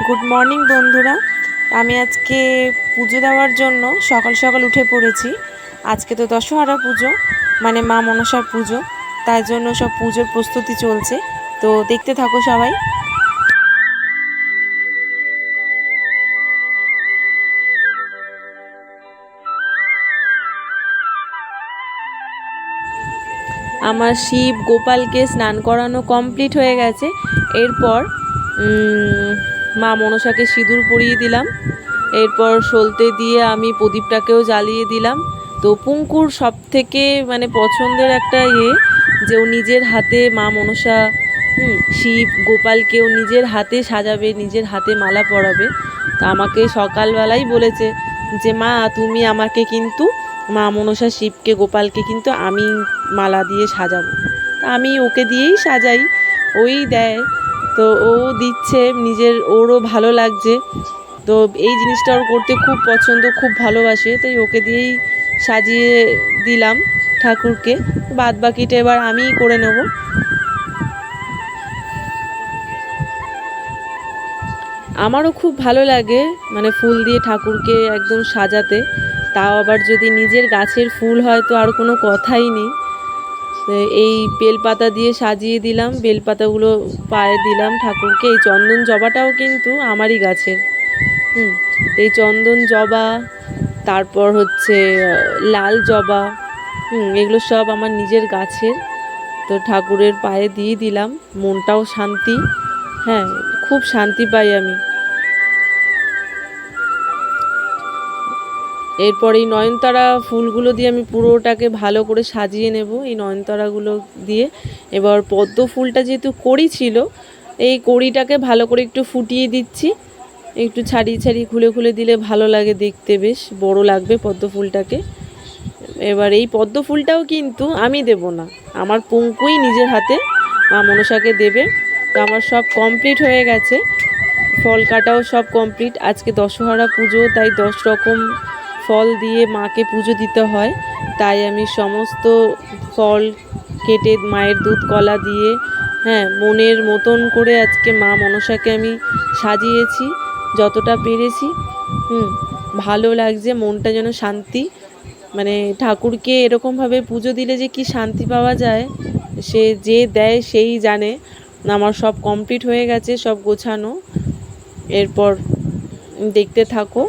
Good morning বন্ধুরা। আমি আজকে পুজো দেওয়ার জন্য সকাল সকাল উঠে পড়েছি। আজকে তো দশহরা পুজো, মানে মা মনসার পুজো, তার জন্য সব পুজোর প্রস্তুতি চলছে। তো দেখতে থাকো সবাই। আমার শিব গোপালকে স্নান করানো কমপ্লিট হয়ে গেছে। এরপর মা মনসাকে সিঁদুর পরিয়ে দিলাম। এরপর সলতে দিয়ে আমি প্রদীপটাকেও জ্বালিয়ে দিলাম। তো পুঙ্কুর সব থেকে মানে পছন্দের একটা যে ও নিজের হাতে মা মনসা শিব গোপালকেও নিজের হাতে সাজাবে, নিজের হাতে মালা পরাবে। তা আমাকে সকালবেলাই বলেছে যে মা তুমি আমাকে কিন্তু মা মনসা শিবকে গোপালকে কিন্তু আমি মালা দিয়ে সাজাবো। তা আমি ওকে দিয়েই সাজাই, ওই দেয়। তো ও দিচ্ছে, ওরও ভালো লাগছে। তো এই জিনিসটা ওর করতে খুব পছন্দ, খুব ভালোবাসে, তাই ওকে দিয়েই সাজিয়ে দিলাম ঠাকুরকে। বাদ বাকিটা এবার আমিই করে নেব। আমারও খুব ভালো লাগে মানে ফুল দিয়ে ঠাকুরকে একদম সাজাতে, তাও আবার যদি নিজের গাছের ফুল হয় তো আর কোনো কথাই নেই। এই বেলপাতা দিয়ে সাজিয়ে দিলাম, বেলপাতাগুলো পায়ে দিলাম ঠাকুরকে। এই চন্দন জবাটাও কিন্তু আমারই গাছের। এই চন্দন জবা, তারপর হচ্ছে লাল জবা, এগুলো সব আমার নিজের গাছের। তো ঠাকুরের পায়ে দিয়ে দিলাম, মনটাও শান্তি। হ্যাঁ, খুব শান্তি পাই আমি। এরপর এই নয়নতারা ফুলগুলো দিয়ে আমি পুরোটাকে ভালো করে সাজিয়ে নেব। এই নয়নতারাগুলো দিয়ে এবার পদ্ম ফুলটা যেহেতু কড়ি ছিল, এই কড়িটাকে ভালো করে একটু ফুটিয়ে দিচ্ছি। একটু ছাড়িয়ে ছাড়িয়ে খুলে খুলে দিলে ভালো লাগে দেখতে, বেশ বড় লাগবে পদ্ম ফুলটাকে। এবার এই পদ্ম ফুলটাও কিন্তু আমি দেব না, আমার পুঙ্কুই নিজের হাতে মা মনসাকে দেবে। তো আমার সব কমপ্লিট হয়ে গেছে, ফল কাটাও সব কমপ্লিট। আজকে দশহরা পুজো, তাই 10 রকম ফল দিয়ে মাকে পুজো দিতে হয়। তাই আমি সমস্ত ফল কেটে মায়ের দুধ কলা দিয়ে মনের মতন করে আজকে মা মনসাকে আমি সাজিয়েছি যতটা পেরেছি। ভালো লাগছে, মনটা যেন শান্তি। মানে ঠাকুরকে এরকমভাবে পুজো দিলে যে কি শান্তি পাওয়া যায়, সে যে দেয় সেই জানে। আমার সব কমপ্লিট হয়ে গেছে, সব গোছানো। এরপর দেখতে থাকো।